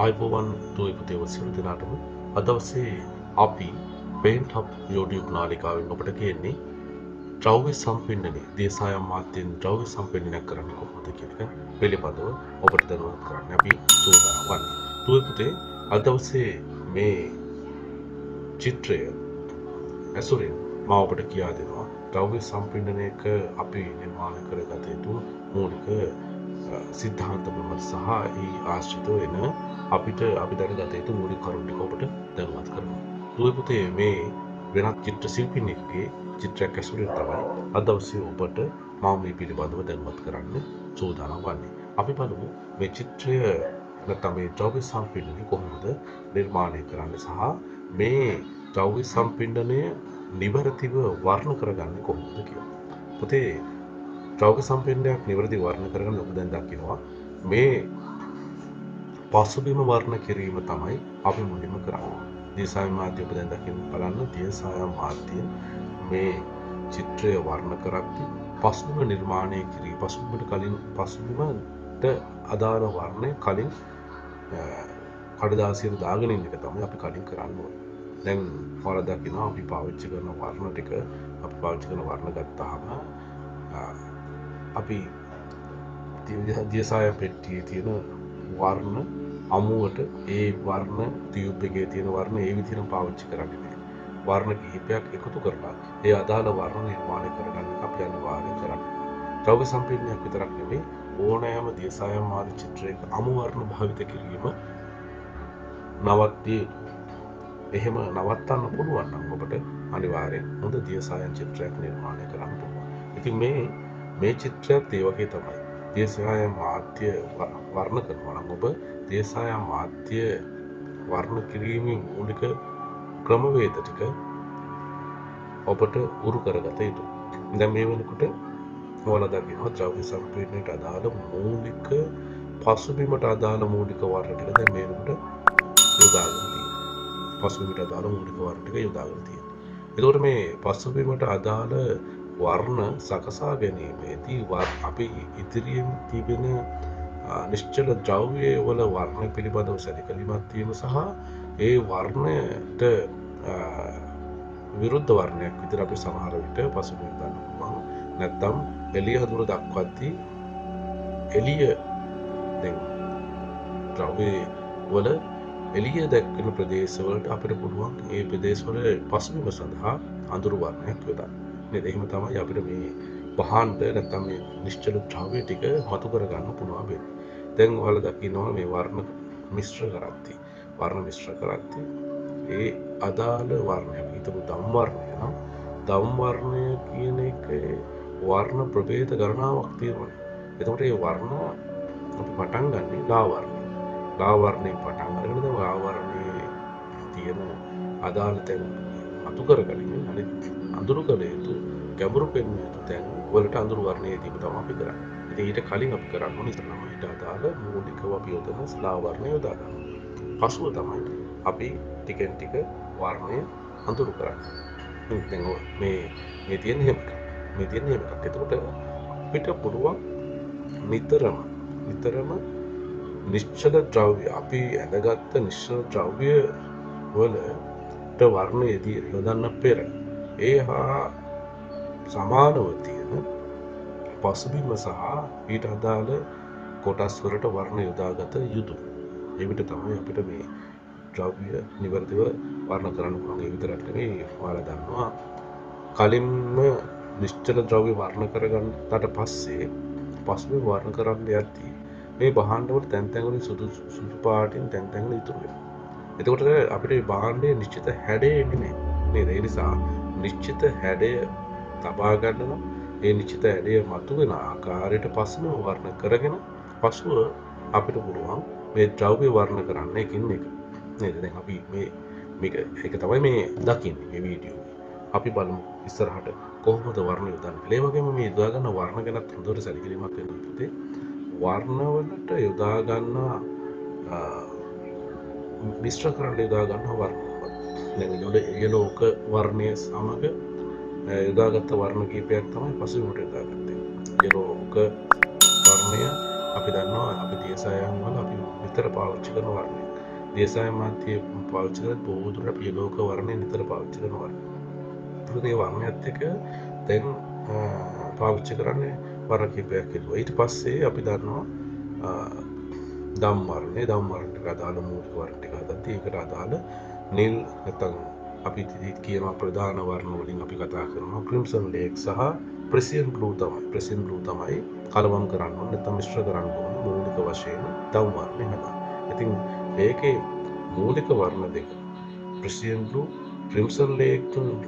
ආයුබෝවන් දුවේ පුතේ සියලු දෙනාටම අද දවසේ අපි පේන්ට් හබ් YouTube නාලිකාවෙන් ඔබට කියන්නේ ද්‍රව්‍ය සම්පින්ඩනය දේශාය අමාත්‍යෙන් ද්‍රව්‍ය සම්පින්ඩනයක් කරන්නේ කොහොමද කියන එක පිළිබඳව ඔබට දැනුවත් කරන්න අපි සූදානම් වන්නේ. දුවේ පුතේ අද දවසේ මේ චිත්‍රය ඇසුරින් මම ඔබට කියා දෙනවා ද්‍රව්‍ය සම්පින්ඩනයක අපි නිර්මාණය කරගත යුතු මූලික සිද්ධාන්ත ප්‍රමත සහ ඒ ආශ්‍රිතව එන අපිට අපි දැනගත යුතු මූලික කරුණු ටික ඔබට දැනුවත් කරනවා. දුවේ පුතේ මේ වෙනත් චිත්‍ර ශිල්පිනියෙකුගේ චිත්‍රයක් ඇසුරින් තමයි අද දවසේ ඔබට මම මේ පිළිබඳව දැනුවත් කරන්න සූදානම් වන්නේ. අපි බලමු මේ චිත්‍රය නැත්නම් මේ ද්‍රව්‍ය සම්පින්ඩනය කොහොමද නිර්මාණය කරන්නේ සහ මේ ද්‍රව්‍ය සම්පින්ඩනය නිවැරදිව වර්ණ කරගන්නේ කොහොමද කියලා. පුතේ ද්‍රව්‍ය සම්පින්ඩනයක් නිවැරදිව වර්ණ කරගන්න ඔබ දැන් දකිනවා මේ පසුබිම වර්ණ කිරීම තමයි අපි මුලින්ම කරන්නේ. දේශාය මාධ්‍ය ඔබ දැන් දකින්න බලන්න දේශාය මාධ්‍යයෙන් මේ චිත්‍රය වර්ණ කරද්දී පසුබිම නිර්මාණය කිරීම පසුබිමට කලින් පසුබිමට අදාළ වර්ණය කලින් කඩදාසියට දාගෙන ඉන්න එක තමයි අපි කලින් කරන්න ඕනේ. දැන් ඔයාලා දකිනවා අපි පාවිච්චි කරන වර්ණ ටික අපි පාවිච්චි කරන වර්ණ ගත්තාම අපි දියසාය පෙට්ටියේ තියෙන වර්ණ අමුවට ඒ වර්ණ ටියුබ් එකේ තියෙන වර්ණ ඒ විදිහට පාවිච්චි කරන්නේ නැහැ. වර්ණ කිහිපයක් එකතු කරලා ඒ අදාළ වර්ණ නිර්මාණය කරගන්න අපි අනිවාර්යයෙන් කරන්නේ. ද්‍රව්‍ය සම්පින්ඩනයක් විතරක් නෙවෙයි ඕනෑම දියසාය මාධ්‍ය චිත්‍රයක අමු වර්ණ භාවිත කිරීම නවත්තිය එහෙම නවත්තන්න පුළුවන් නම් ඔබට අනිවාර්යෙන් හොඳ දියසායන් චිත්‍රයක් නිර්මාණය කරන්න පුළුවන්. ඉතින් මේ චිත්‍රයත් ඒ වගේ තමයි. දේශාය මාධ්‍ය වර්ණ කරනවා නම් ඔබ දේශාය මාධ්‍ය වර්ණ කිරීමේ මූලික ක්‍රමවේද ටික ඔබට උරු කරගත යුතුයි. දැන් මේ වෙනකොට ඔයාලා දකිනවා ද්‍රව්‍ය සම්පින්ඩනයට අදාළ මූලික පසුබිමට අදාළ මූලික වර්ණ ටික දැන් මේ වෙනකොට යොදාගෙන තියෙනවා. පසුබිමට අදාළ මූලික වර්ණ ටික යොදාගෙන තියෙනවා. එතකොට මේ පසුබිමට අදාළ වර්ණ සකසා ගැනීමේදී අපි ඉදිරියෙන් තිබෙන නිශ්චල ද්‍රව්‍ය වල වර්ණ පිළිබඳව සැලකිලිමත් වීම සහ ඒ වර්ණයට විරුද්ධ වර්ණයක් විතර අපි සමහර විට පසුබිම ගන්න පුළුවන්. නැත්නම් එළිය හඳුර දක්වද්දී එළිය දැන් ද්‍රව්‍ය වල එළිය දැක්වෙන ප්‍රදේශවලට අපිට පුළුවන් ඒ ප්‍රදේශවල පසුබිම සඳහා අඳුරු වර්ණයක් යොදන්න. නේද? එහෙම තමයි අපිට මේ භාණ්ඩ නැත්නම් මේ නිශ්චල ද්‍රව්‍ය ටික මතු කර ගන්න පුළුවන් වෙන්නේ. දැන් ඔයාලා දකිනවා මේ වර්ණ මිශ්‍ර කරද්දී ඒ අදාළ වර්ණය හිතමු ධම් වර්ණය නම් ධම් වර්ණය කියන එක වර්ණ ප්‍රභේද ගණනාවක් තියෙනවා. එතකොට මේ වර්ණ අපි පටන් ගන්නේ ලා වර්ණය. ලා වර්ණයෙන් පටන් අරගෙන දැන් ලා වර්ණයේ තියෙන අදාළ තැන් මතු කරගනිමින් අනිත් අඳුරු කළ යුතු ගැඹුරු පෙන්වන යුතු තැන් වලට අඳුරු වර්ණයේ දීම තමයි අපි කරන්නේ. ඉතින් ඊට කලින් අපි කරන්න ඕනේ ඉතින් ඊට අදාළ මූලිකව අපි යොදන ලා වර්ණය යොදා ගන්න. පසුව තමයි අපි ටිකෙන් ටික වර්ණය අඳුරු කරන්නේ. දැන් මේ තියෙන හැම එකක්. එතකොට අපිට පුළුවන් නිතරම නිශ්චල ද්‍රව්‍ය අපි ඇඳගත්ත නිශ්චල ද්‍රව්‍ය වලට වර්ණයේදී යොදන්න පෙර ඒ හා සමානව තියෙන පසුබිම සහ ඊට අදාළ කොටස් වලට වර්ණ යොදාගත යුතුයි. ඒ විදිහට තමයි අපිට මේ ද්‍රව්‍ය නිවැරදිව වර්ණ කරන්න පුළුවන්. ඒ විතරක් නෙවෙයි ඔයාලා දන්නවා කලින්ම නිශ්චල ද්‍රව්‍ය වර්ණ කරගන්නට පස්සේ පසුබිම වර්ණ කරන්න යද්දී මේ භාණ්ඩ වල තැන් තැන් වලින් සුදු පාටින් තැන් තැන් වල ඉතුරු වෙනවා. එතකොට අපිට මේ භාණ්ඩයේ නිශ්චිත හැඩය එන්නේ නැහැ නේද? ඒ නිසා නිශ්චිත හැඩය තබා ගන්න නම් ඒ නිශ්චිත හැඩය මතුවෙන ආකාරයට පසුබිම වර්ණ කරගෙන පසුව අපිට පුළුවන් මේ ද්‍රව්‍ය වර්ණ කරන්න එකින් එක නේද? දැන් අපි මේක තමයි මේ දකින්නේ මේ වීඩියෝ. අපි බලමු ඉස්සරහට කොහොමද වර්ණ යොදන්නේ. ඒ වගේම මේ යොදා ගන්න වර්ණ ගැනත් හොඳට සැලකිලිමත් වෙන්න පුතේ. වර්ණ වලට යොදා ගන්න මිශ්‍ර කරන්න යොදා ගන්න වර්ණ. දැන් යලෝක වර්ණය සමග යොදාගත්ත වර්ණ කීපයක් තමයි පසුබිමට යොදාගත්තේ. යලෝක වර්ණය අපි දන්නවා අපි දියසායන් වල අපි විතර පාවිච්චි කරන වර්ණයක්. දියසාය මාධ්‍ය පාවිච්චි කරලා බොහෝ දුරට අපි ලෝක වර්ණය නිතර පාවිච්චි කරනවා. ඒකත් ඒ වර්ණයත් එක්ක දැන් පාවිච්චි කරන්නේ වර්ණ කිහිපයක් හිටුවා. ඊට පස්සේ අපි දන්නවා දම් වර්ණයට අදාළ මූලික වර්ණ ටික හදද්දී ඒකට අදාළ නිල් නැත්නම් අපි කියනවා ප්‍රධාන වර්ණ වලින් අපි කතා කරනවා ක්‍රිම්සන් ලේක් සහ ප්‍රෙසියන් බ්ලූ තමයි කලවම් කරන්න ඕනේ නැත්නම් මිශ්‍ර කරන්න ඕනේ මූලික වශයෙන් දම් වර්ණය හදන්න. ඉතින් මේකේ මූලික වර්ණ දෙක ප්‍රෙසියන් බ්ලූ ක්‍රිම්සන් ලේක්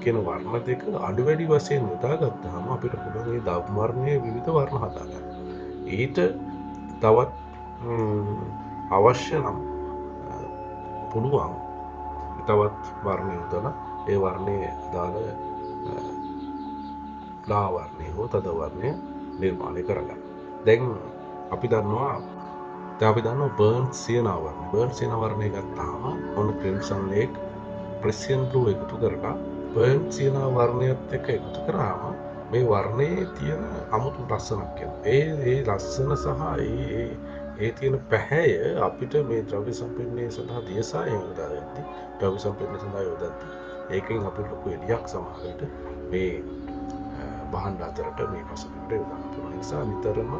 කියන වර්ණ දෙක අඩු වැඩි වශයෙන් යොදාගත්තාම අපිට පුළුවන් මේ දම් වර්ණයේ විවිධ වර්ණ හදාගන්න. ඊට තවත් අවශ්‍ය නම් පුළුවන් තවත් වර්ණ යොදලා ඒ වර්ණයේ අදාළ ලා වර්ණය හෝ තද වර්ණය නිර්මාණය කරගන්න. දැන් අපි දන්නවා බර්න් සියනා වර්ණය ගත්තාම ඔන්න ක්‍රිම්සන් ලේක් ප්‍රෙසියන් බ්ලූ එකතු කරලා බර්න් සියනා වර්ණයත් එක්ක එකතු කරාම මේ වර්ණයේ තියෙන අමුතු ලස්සනක් එනවා. ඒ ලස්සන සහ ඒ තියෙන පැහැය අපිට මේ ද්‍රව්‍ය සම්පන්නය සඳහා දියසාය යොදාගත්තී ද්‍රව්‍ය සම්පන්නය සඳහා යොදද්දී ඒකෙන් අපිට ලොකු එළියක් සමහර විට මේ භාණ්ඩ අතරට මේ පසුබිමට යොදන්න පුළුවන්. ඒ නිසා නිතරම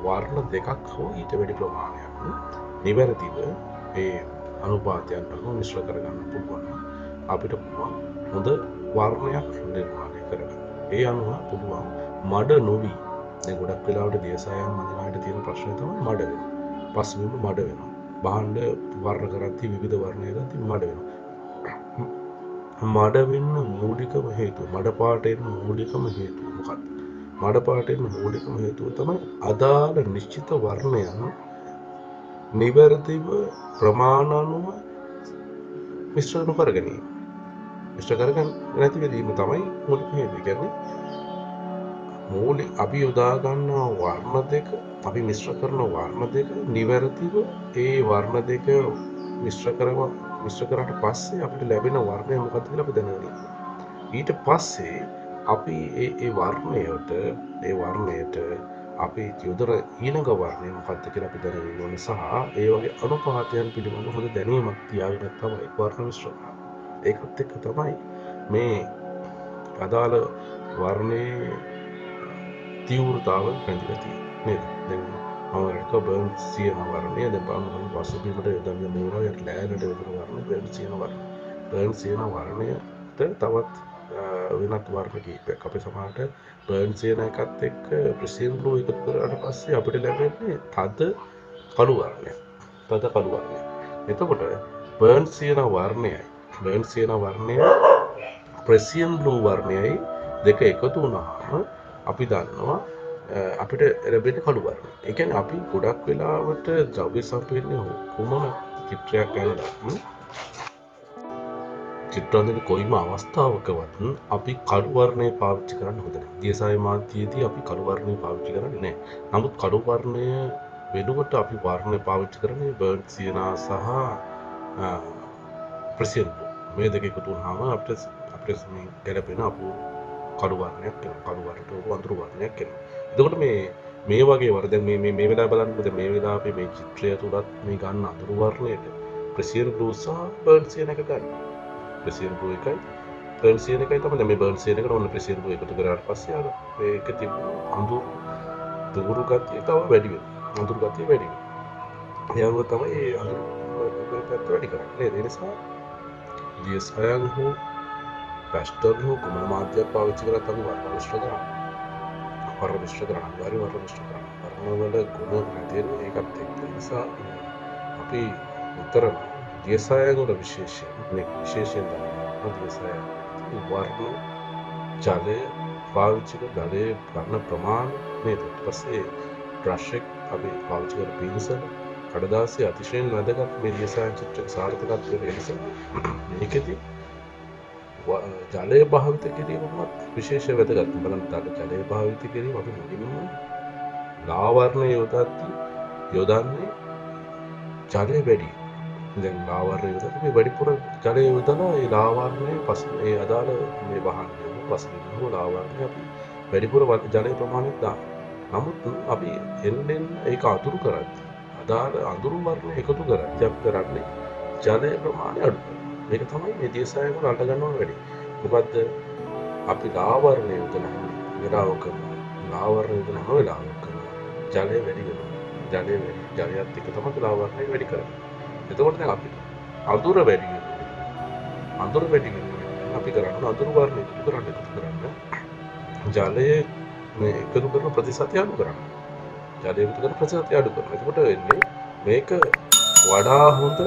වර්ණ දෙකක් හෝ ඊට වැඩි ප්‍රමාණයක් නිවැරදිව ඒ අනුපාතයන්ට හෝ මිශ්‍ර කරගන්න පුළුවන්. අපිට පුළුවන් හොඳ වර්ණයක් නිර්මාණය කරගන්න. ඒ අනුව පුළුවන් මඩ නොවි දැන් ගොඩක් වෙලාවට දියසායන් මදිනාට තියෙන ප්‍රශ්නේ තමයි මඩ වෙනවා. පසුබිම මඩ වෙනවා. භාණ්ඩ වර්ණ කරද්දී විවිධ වර්ණ ගද්දී මඩ වෙනවා. මඩ වෙන්න මූලිකම හේතුව මඩ පාට එන්න මූලිකම හේතුව මොකක්ද? මඩ පාට එන්න මූලිකම හේතුව තමයි අදාළ නිශ්චිත වර්ණයන් නිවැරදිව ප්‍රමාණ අනුව මිශ්‍ර නොකර ගැනීම. මිශ්‍ර කරගන්න නැති වීම තමයි මූලික හේතුව. කියන්නේ අපි යොදා ගන්නා වර්ණ දෙක අපි මිශ්‍ර කරන වර්ණ දෙක නිවැරදිව ඒ වර්ණ දෙක මිශ්‍ර කරාට පස්සේ අපිට ලැබෙන වර්ණය මොකක්ද කියලා අපි දැනගන්න. ඊට පස්සේ අපි ඒ වර්ණයට අපි යොදන ඊළඟ වර්ණය මොකක්ද කියලා අපි දැනගන්න ඕනේ සහ ඒ වගේ අනුපාතයන් පිළිබඳව හොඳ දැනීමක් තියාගෙන තමයි වර්ණ මිශ්‍ර කරන්නේ. ඒකත් එක්ක තමයි මේ අදාළ වර්ණයේ තීව්‍රතාව පැතිරලා තියෙන්නේ නේද? දැන් අමරක බර්න් සියන වර්ණය දැන් බලන්න පසුබිමට යොදන්න මේවා යට ලෑල්ලට යොදන වර්ණ බර්න් සියන වර්ණයට තවත් වෙනත් වර්ණ කීපයක් අපි සමහරට බර්න් සියන එකත් එක්ක ප්‍රෙසියන් බ්ලූ එකතු කරාට පස්සේ අපිට ලැබෙන්නේ තද කළු වර්ණයක්. එතකොට බර්න් සියන වර්ණය ප්‍රෙසියන් බ්ලූ වර්ණයයි දෙක එකතු වුණාම අපි දන්නවා අපිට ලැබෙන කළු වර්ණය. ඒ කියන්නේ අපි ගොඩක් වෙලාවට ද්‍රව්‍ය සම්පන්නය කොමන චිත්‍රයක් ගන්නත් චිත්‍රාන්දන කොයිම අවස්ථාවකවත් අපි කළු වර්ණය පාවිච්චි කරන්න හොඳ නැහැ. දියසාය මාධ්‍යයේදී අපි කළු වර්ණය පාවිච්චි කරන්නේ නැහැ. නමුත් කළු වර්ණය වෙනුවට අපි වර්ණය පාවිච්චි කරන්නේ බර්න් සියනා සහ ප්‍රෙසියන් බ්ලූ. මේ දෙක එකතු වුණාම අපිට මේ ගැලපෙන කළු වර්ණයක් එනවා. කළු වර්ණයට වඳුරු වර්ණයක් එනවා. එතකොට මේ වගේ වර්ණ දැන් මේ වෙලාව බලන්න දැන් මේ වෙලාව අපි මේ චිත්‍රය තුලත් මේ ගන්න අඳුරු වර්ණයට ප්‍රෙසියන් බ්ලූ සහ බර්න් සියන එක ගන්න. ප්‍රෙසියන් බ්ලූ එකයි බර්න් සියන එකයි තමයි දැන් මේ බර්න් සියන එකට ඔන්න ප්‍රෙසියන් බ්ලූ එකතු කරාට පස්සේ අර මේක තිබුණු අඳුරු දුරු ගතිය තව වැඩි වෙනවා. අඳුරු ගතිය වැඩි වෙනවා. ඒ අනුව තමයි ඒ අඳුරු පැත්ත වැඩි කරන්නේ. ඒ නිසා දියසායන් හෝ පැස්ටල් හෝ කුමන මාධ්‍යයක් පාවිච්චි කරත් අපි වර්ණ මිශ්‍ර කරනවා. වර්ණවල ගුණ නැතින ඒකත් එක්ක නිසා අපි නිතරම දියසායන් වල විශේෂයෙන් දියසායන් වර්ණ ජලය පාවිච්චි කරන ජලයේ වර්ණ ප්‍රමාණය නේද? ඊට පස්සේ බ්‍රෂ් එක අපි පාවිච්චි කරන පින්සල් කඩදාසිය අතිශයින් වැදගත් මේ දියසායන් චිත්‍රක සාර්ථකත්වයට නිසා මේකෙදී ජලය භාවිත කිරීමත් විශේෂ වැදගත්. බලන්න ජලය භාවිත කිරීම අපි මුලින්ම ලාවර්ණය යොදන්නේ ජලය වැඩි. දැන් ලාවර්ණය යොදන්නේ වැඩිපුර ජලය යොදලා ඒ ලාවර්ණයේ ඒ අදාළ මේ වහන්නේ පසුබිම ලාවර්ණය අපි වැඩිපුර ජලය ප්‍රමාණයක් දාන. නමුත් අපි එන්නෙන් ඒක අතුරු කරද්දී අදාළ අඳුරු වර්ණ එකතු කරද්දී අපි කරන්නේ ජලය ප්‍රමාණය අඩු කරනවා. මේක තමයි මේ දියසාය වල අල්ල ගන්න ඕන වැඩි. මොකද්ද? අපි ලාවරණය යොදන වෙලාවක ලාවරණය යොදන වෙලාවක ජලය වැඩි වෙනවා. ජලය වැඩි. ජලයත් එක්ක තමයි ලාවරණය වැඩි කරන්නේ. එතකොට දැන් අපිට අඳුර වැඩි වෙනවා. අඳුර වැඩි වෙනවා. අපි කරන්නේ අඳුර වර්ණය එකතු කරන්න ජලය මේ එකතු කරන ප්‍රතිශතය අඩු කරන්න. ජලය එකතු කරන ප්‍රතිශතය අඩු කරනවා. එතකොට වෙන්නේ මේක වඩා හොඳ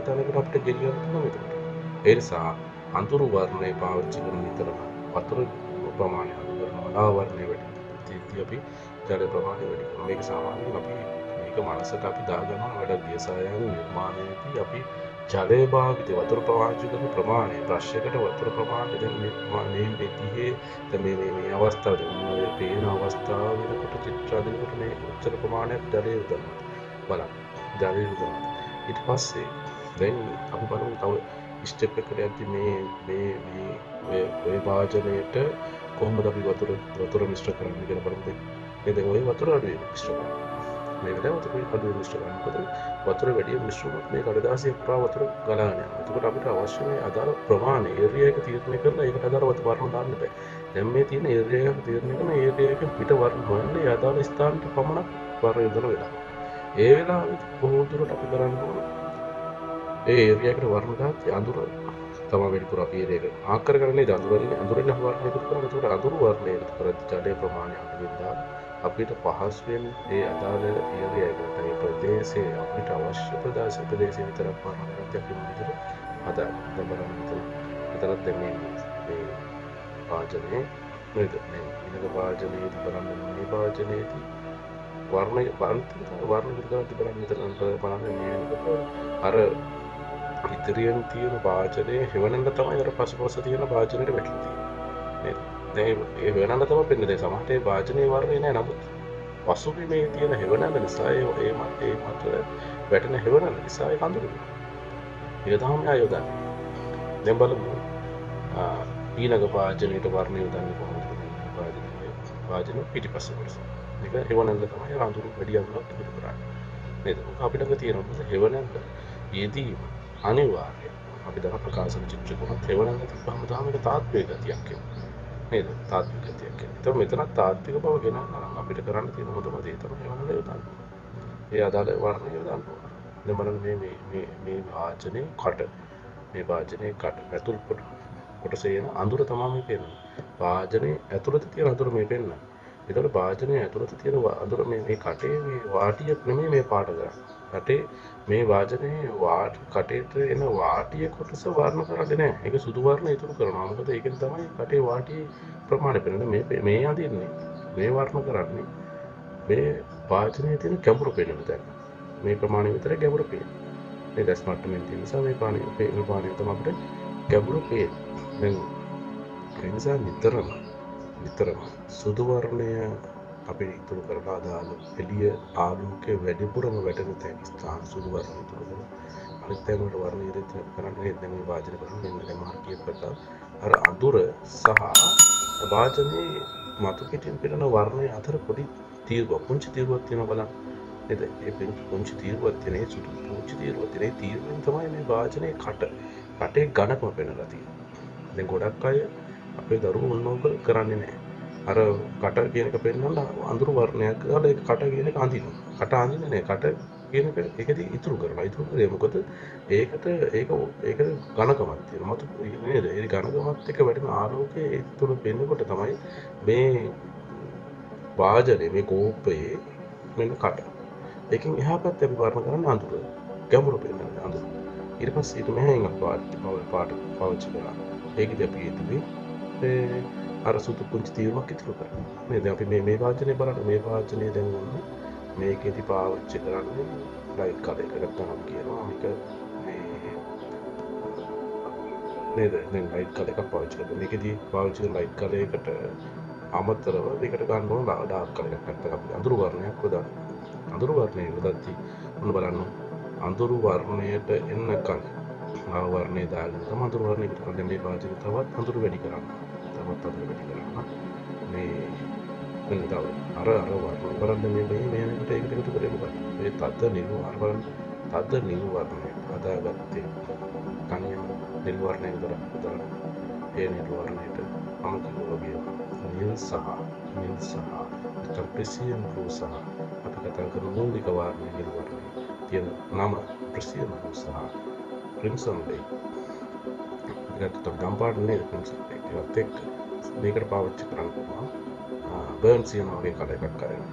තැනකට අපිට ගෙනියන්න පුළුවන් එතකොට. ඒ නිසා අඳුරු වර්ණය පාවිච්චි කරන විතරම වතුර ප්‍රමාණය අඩු කරනවා. ලා වර්ණය වැඩි. ඉතින් අපි ජල ප්‍රමාණය වැඩි කරනවා. මේක සාමාන්‍යයෙන් අපි මේක මනසට අපි දාගන්නවා වැඩ දියසායන නිර්මාණයේදී අපි ජලය භාවිතය වතුර පාවිච්චි කරන ප්‍රමාණය ප්‍රශ්යකට වතුර ප්‍රමාණය දැන් මේ විදිහේ දැන් මේ අවස්ථාවේ මේ පේන අවස්ථාව වෙනකොට චිත්‍ර අදිනකොට මේ උච්චර ප්‍රමාණයක් ජලය යොදනවා. බලන්න. ජලය යොදනවා. ඊට පස්සේ දැන් අපි බලමු තව ස්ටෙප් එකකට යද්දි මේ වාජනයේට කොහොමද අපි වතුර මිශ්‍ර කරන්නේ කියලා බලමු. මේ දැන් ওই වතුර අඩු වෙන මිශ්‍ර කරනවා. මේ වෙලාවට වතුර අඩු වෙන මිශ්‍ර කරනකොට වතුර වැඩි මිශ්‍ර වුණොත් මේ කඩදාසිය පුරා වතුර ගලාගෙන යනවා. එතකොට අපිට අවශ්‍ය මේ අදාළ ප්‍රමාණය ඒරියා එක තීරණය කරලා ඒකට අදාළ වතුර වර්ණ දාන්න බෑ. දැන් මේ තියෙන ඒරියා එක තීරණය කරන ඒරියා එකෙන් පිට වර්ණ හොයන්නේ අදාළ ස්ථානට පමණක් වර්ණ යොදන වෙලාව. ඒ වෙලාවෙත් බොහෝ දුරට අපි කරන්න ඕන ඒ ඒරියා එකට වර්ණ දාත් අඳුර තමයි වැඩිපුර අපි ඒරියා එක ආක් කරගන්නේ නේද අඳුරෙන් වර්ණ එකතු කරලා ඒකට අඳුර වර්ණය එකතු කරද්දී ජලයේ ප්‍රමාණය අඩු වෙනවා. අපිට පහසුවෙන් ඒ අදාළ ඒරියා එකට ඒ ප්‍රදේශයේ අපිට අවශ්‍ය ප්‍රදේශය විතරක් වර්ණ කරද්දී අපි මොකද හදාගන්න. දැන් බලන්න මෙතනත් දැන් මේ වාජනයේ නේද මේ ඊළඟ වාජනයේදී බලන්න මේ වාජනයේදී වර්ණ විතරක් බලන්න මෙතන බලන්න මේ අර ඉදිරියෙන් තියෙන වාජනයේ හෙවණෙන්ද තමයි අර පසුපස තියෙන වාජනයට වැටෙන්නේ නේද? දැන් ඒ වෙනඳ තමයි වෙන්නේ. දැන් සමහරට ඒ වාජනයේ වර්ණේ නෑ නමුත් පසුබිමේ තියෙන හෙවණෙන්ද නිසා ඒ මත වැටෙන හෙවණෙන්ද නිසා ඒක අඳුරනවා. ඒක තමයි ආයෝදන්නේ. දැන් බලමු ඊළඟ වාජනයට වර්ණය යොදන්නේ කොහොමද? වාජන පිටිපස්සේ කොටස. ඒක හෙවණෙන්ද තමයි අඳුරු වැඩි අඳුරක් පිට කරන්නේ. නේද? අපිට ළඟ තියෙනවා හෙවණෙන්ද යෙදී අනිවාර්යයි. අපි දර ප්‍රකාශන චිත්‍ර කොහොමද හෙවණෙන්ද තිබ්බම තමයි ඒක තාත්වික ගතියක් එන්නේ. නේද? තාත්වික ගතියක් එන්නේ. ඒතකොට මෙතන තාත්වික බව ගෙනල්ලා අපිට කරන්න තියෙන හොඳම දේ තමයි හෙවණෙන්ද යොදන්න. ඒ අදාළ වර්ණය යොදන්න ඕන. දැන් බලන්න මේ වාචනේ කට මේ වාචනේ කට ඇතුල් කොටසේ එන අඳුර තමයි මේ පෙන්වන්නේ. වාචනේ ඇතුළත තියෙන අඳුර මේ පෙන්වන්නේ. ඒතකොට වාචනේ ඇතුළත තියෙන අඳුර මේ කටේ මේ වාටිය නෙමෙයි මේ පාට කරන්නේ. කටේ මේ වාචනේ කටේට එන වාටිය කොටස වර්ණ කරන්නේ නැහැ. ඒක සුදු වර්ණ ඉතුරු කරනවා. මොකද ඒකෙන් තමයි කටේ වාටියේ ප්‍රමාණය පෙන්වන්නේ. මේ අඳින්නේ මේ වර්ණ කරන්නේ මේ වාචනයේ තියෙන ගැඹුරු පෙන්වන තැන. මේ ප්‍රමාණය විතර ගැඹුරු පේන්නේ. මේ දැස් මට්ටමින් තියෙන නිසා මේ ප්‍රමාණය තමයි අපිට ගැඹුරු පේන්නේ. දැන් ඒ නිසා නිතරම සුදු වර්ණය අපි ඉතුරු කරලා දාන එළිය ආලෝකයේ වැඩිපුරම වැටෙන තැන් ස්ථාන සුදු වර්ණය ඉතුරු කරලා අනිත් තැන් වල වර්ණය ඉදිරියට කරන්නේ දැන් මේ වාචන කරන්නේ මෙන්න මම කියපත අර අඳුර සහ වාචනේ මතු පිටින් පෙනෙන වර්ණය අතර පොඩි තීරුවක් පුංචි තීරුවක් තියෙනවා බලන්න නේද? ඒ පුංචි තීරුවක් තියෙනේ සුදු පුංචි තීරුවක් තියෙනේ තීරුවෙන් තමයි මේ වාචනේ කටේ ඝනකම පෙනෙලා තියෙන්නේ. දැන් ගොඩක් අය අපේ දරුවෝ මොනවද කරන්නේ නැහැ. අර කට කියන එක පෙන්නන්න අඳුරු වර්ණයක් දාලා ඒක කට කියන එක අඳිනවා. කට අඳින්නේ නැහැ. කට කියන එක ඒකදී ඉතුරු කරනවා. ඉතුරු කරේ මොකද? ඒක ඝනකමක් තියෙනවා. මත නේද? ඒ ඝනකමත් එක්ක වැටෙන ආලෝකයේ ඒ තුන පෙන්නකොට තමයි මේ වාජනේ මේ කෝපයේ මෙන්න කට. ඒකෙන් එහා පැත්තේ අපි වර්ණ කරන්නේ අඳුර. ගැඹුරු පෙන්නන අඳුර. ඊට පස්සේ ඊට මෙහෙන් පාට පාවිච්චි කරලා ඒකදී අපි හිතුවේ අර සුදු පුංචි තීරුවක් ඉතුරු කරනවා. නේද? අපි මේ වාචනේ බලන්න මේ වාචනේ දැන් ඔන්න මේකෙදි පාවිච්චි කරන්නේ ලයිට් කලර් එකකට තමයි කියනවා. මේක නේද? දැන් ලයිට් කලර් එකක් පාවිච්චි කරනවා. මේකෙදි පාවිච්චි කරන ලයිට් කලර් එකට අමතරව මේකට ගන්න ඕන ඩාර්ක් කලර් එකක් නැත්නම් අපි අඳුරු වර්ණයක් යොදන්න. අඳුරු වර්ණය යොදද්දී ඔන්න බලන්න අඳුරු වර්ණයට එන්න කලින් ආවරණය දාගෙන තමයි අඳුරු වර්ණය පිට කරන්නේ. මේ වාචනේ තවත් අඳුරු වැඩි කරන්න. මේ වෙන තව අර වර්ණ බලන්න මේකට ඒකට එකතු කරේ මොකක්ද? මේ තද නිල් වර්ණ තද නිල් වර්ණයට හදාගත්තේ තනියම නිල් වර්ණය විතරක්. ඒ නිල් වර්ණයට මම කිව්වා වගේ නිල් සහ නැත්නම් ප්‍රෙසියන් බ්ලූ සහ අපි කතා කරන මූලික වර්ණය නිල් වර්ණය තියෙන නම ප්‍රෙසියන් බ්ලූ සහ ක්‍රිම්සන් ලේක්. ඒකට ගම්පාට නේද ක්‍රිම්සන් ලේක් ඒවත් එක්ක මේකට පාවිච්චි කරන්න පුළුවන්. බර්න් සියන වගේ කල එකක් කරගෙන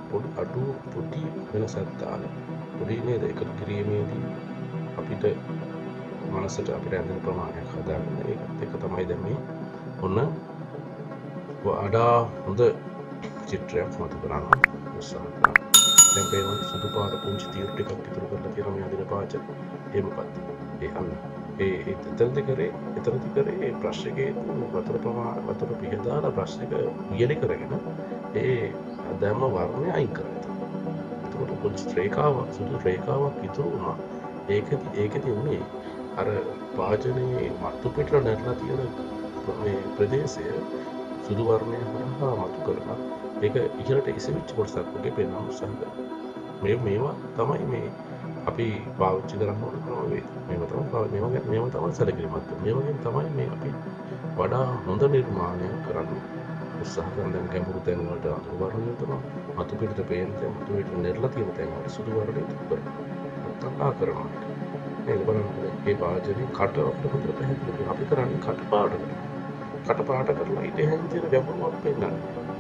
පොඩි වෙනසක් දාලා පොඩි නේද එකතු කිරීමේදී අපිට මනසට අපිට ඇඳෙන ප්‍රමාණයක් හදාගන්න. ඒකත් එක තමයි දැන් මේ ඔන්න වඩා හොඳ චිත්‍රයක් මතු කරන්න උත්සාහ කරනවා. දැන් පේනවා සුදු පාට පුංචි තීරු ටිකක් ඉතුරු කරලා තියෙනවා මේ අදින පාච. ඒ මොකද්ද? ඒ අන්න එතනදි කරේ බ්‍රෂ් එකේ වතුර පිහදාලා බ්‍රෂ් එක වියලි කරගෙන ඒ දැම්ම වර්ණය අයින් කරගත්තා. එතකොට පොඩි සුදු රේඛාවක් ඉතුරු වුණා. ඒකෙදි උනේ අර වාජනයේ මතු පිටට නැටලා තියෙන මේ ප්‍රදේශය සුදු වර්ණය හරහා මතු කරලා ඒක ඉහළට ඉසෙවිච්ච කොටසක් වගේ පෙන්වන්න උත්සාහ කරනවා. මේවා තමයි මේ අපි පාවිච්චි කරන්න ඕන ක්‍රමවේද. මේවා තමයි සැලකිලිමත්. මේ වගේ තමයි මේ අපි වඩා හොඳ නිර්මාණයක් කරන්න උත්සාහ කරන. දැන් ගැඹුරු තැන් වලට අඳුරු වර්ණය යොදනවා. මතු පිටට පේන තැන් මතු පිටට නෙරලා තියෙන තැන් වලට සුදු වර්ණය යොදනවා. නැත්තම් කරනවා. මේක බලන්න මේ වාජනේ කට අපිට හොඳට පැහැදිලි. අපි කරන්නේ කට පාට කරලා ඊට හැන් තියෙන ගැඹුරුවක් පෙන්නන්නේ.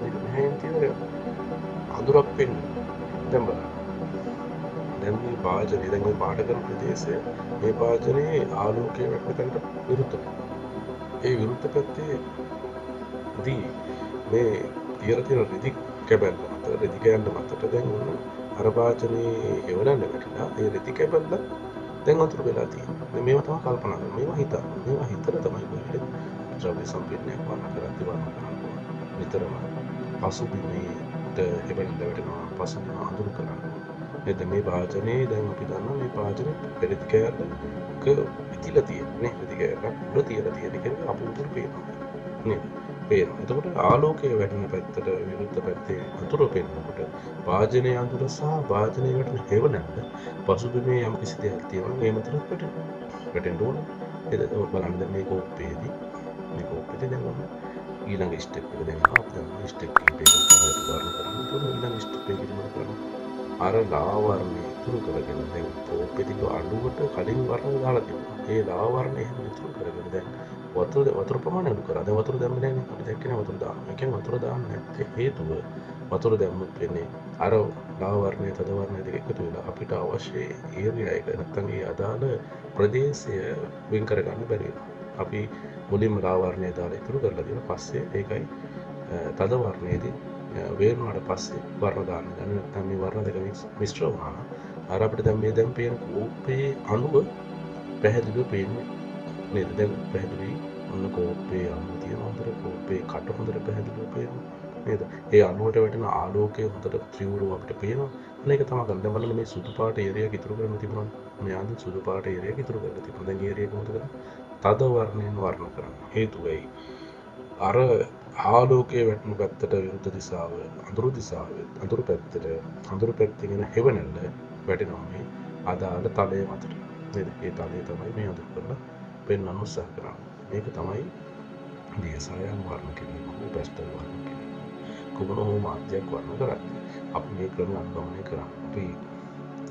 ඊට මෙහෙන් තියෙන අඳුරක් පෙන්නන්නේ. දැන් බලන්න. දැන් මේ වාජනේ දැන් මේ පාට කරන ප්‍රදේශය මේ වාජනේ ආලෝකයේ වැටෙනකට විරුද්ධයි. ඒ විරුද්ධ පැත්තේදී මේ තියලා තියෙන රෙදි කැබල්ල මතට දැන් උන අර වාජනේ එවලන්න වැටිලා ඒ රෙදි කැබල්ල දැන් අතුරු වෙලා තියෙනවා. මේවා තමයි කල්පනා කරන්නේ. මේවා හිතලා තමයි කොහෙද ද්‍රව්‍ය සම්පීඩනයක් වන්න කරන්නේ. නිතරම පසුබිමේට එබැවින් වැටෙනවා පසුබිම අඳුරු කරනවා. එද මේ වාජනේ දැන් අපි දන්නවා මේ වාජනේ පෙරදි කෑල්ලක ඉතිලා තියෙන්නේ. රෙදි කෑල්ලක් උඩ තියලා තියෙන එක අපුතුර පේනවා. නේද? පේනවා. එතකොට ආලෝකයේ වැටෙන පැත්තට විරුද්ධ පැත්තේ අතුරු පෙන්නකොට වාජනයේ අඳුර සහ වාජනයේ වැටෙන හේවණල්ල පසුබිමේ යම් කිසි දෙයක් තියෙනවා. මේ මතට වැටෙන්න ඕන. ඒක බලන්න දැන් මේ කෝප්පේදී දැන් ඊළඟ ස්ටෙප් එක දැන් අපිට ස්ටෙප් කීපයකට තමයි වර්ණ කරන්න ඕන. ඊළඟ ස්ටෙප් එකේදී මොකද කරන්නේ? අර ලා වර්ණය ඉතුරු කරගෙන දැන් කෝප්පේදී අඩුවට කලින් වර්ණ දාලා තිබුණා. ඒ ලා වර්ණය එහෙම ඉතුරු කරගෙන දැන් වතුර ප්‍රමාණය අඩු කරා. දැන් වතුර දැම්මේ නැහැ නේ. අපි දැක්කේ නැහැ වතුර දාන්න. ඒ කියන්නේ වතුර දාන්න නැත්තේ හේතුව වතුර දැම්මොත් වෙන්නේ අර ලා වර්ණය තද වර්ණය දෙක එකතු වෙලා අපිට අවශ්‍ය ඒරියා එක නැත්නම් ඒ අදාළ ප්‍රදේශය වෙන් කරගන්න බැරි වෙනවා. අපි මුලින්ම ලා වර්ණය දාලා ඉතුරු කරලා දෙන පස්සේ ඒකයි තද වර්ණයේදී වේරුණාට පස්සේ වර්ණ දාන්න. දැන් නැත්නම් මේ වර්ණ දෙක මිශ්‍ර වුණා නම් අර අපිට දැන් පේන කෝපයේ අණුව පැහැදිලිව පේන්නේ නේද? දැන් පැහැදිලි ඔන්න කෝපයේ අණුව තියෙන හොඳට කෝපයේ කට හොඳට පැහැදිලිව පේනවා නේද? ඒ අණුවට වැටෙන ආලෝකය හොඳට ත්‍රිවුරව අපිට පේනවා. මේක තමයි ගන්න. දැන් බලන්න මේ සුදු පාට ඒරියාක ඉතුරු කරන්න තිබුණා. මේ ආන්ද සුදු පාට ඒරියාක ඉතුරු කරලා තිබුණා. දැන් ඒරියාක මොකද කරන්නේ? තද වර්ණයෙන් වර්ණ කරන්න. හේතුව ඇයි? අර ආලෝකයේ වැටෙන පැත්තට විරුද්ධ දිශාව අඳුරු පැත්තේ එන හෙවණල්ල වැටෙනවා මේ අදාළ තලයේ මතට. නේද? ඒ තලයේ තමයි මේ අඳුරු කරලා පෙන්වන්න උත්සාහ කරන්නේ. මේක තමයි දියසායම් වර්ණ කිරීම, පැස්ටල් වර්ණ කිරීම. කොමන හෝ මාධ්‍යයක් වර්ණ කරන්නේ. අපි මේ ක්‍රම අනුගමනය කරන්නේ. අපි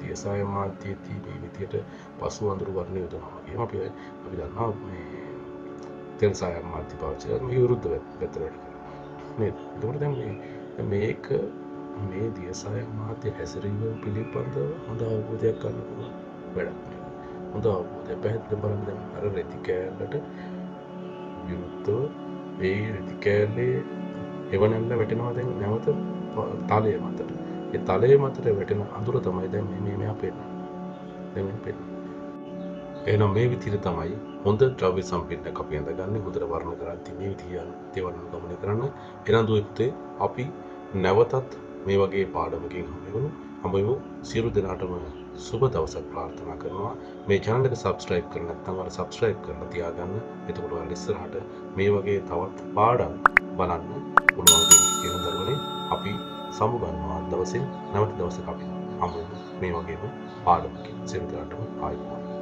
දියසායම් මාධ්‍යයේදී මේ විදියට පසු අඳුරු වර්ණ යොදනවා. එහෙනම් අපි දන්නවා මේ තෙල් සායම් මාධ්‍ය පාවිච්චි කරන විරුද්ධ පැත්තට නේද? ඒකට දැන් මේක මේ දියසායම් මාධ්‍ය හැසිරීම පිළිබඳව හොඳ අවබෝධයක් ගන්න පුළුවන් වැඩක්. හොඳ අවබෝධයක් පැහැදිලිව බලන්න දැන් අර රෙදි කෑල්ලට විරුද්ධව මේ රෙදි කෑල්ලේ එවනල්ල වැටෙනවා දැන් නැවත තලයේ මතට. ඒ තලයේ මතට වැටෙන අඳුර තමයි දැන් මේ අපේන්නේ. දැන් එහෙනම් මේ විදිහට තමයි හොඳ ද්‍රව්‍ය සම්පීඩනයක් අපි අඳගන්නේ. හොඳට වර්ණ කරද්දී මේ විදිහට දේවල් ගමනය කරන්න. එහෙනම් දුවත්තේ අපි නැවතත් මේ වගේ පාඩමකින් හම්බෙමු. සියලු දෙනාටම සුබ දවසක් ප්‍රාර්ථනා කරනවා. මේ channel එක subscribe කරලා නැත්නම් අර subscribe කරලා තියාගන්න. එතකොට ඔයාලා ඉස්සරහට මේ වගේ තවත් පාඩම් බලන්න පුළුවන් වෙයි. එහෙනම් දරුවනේ අපි සමු ගන්නවා දවසේ නැවත දවසක අපි හමු වෙමු මේ වගේම පාඩමකින්. සියලු දෙනාටම ආයුබෝවන්.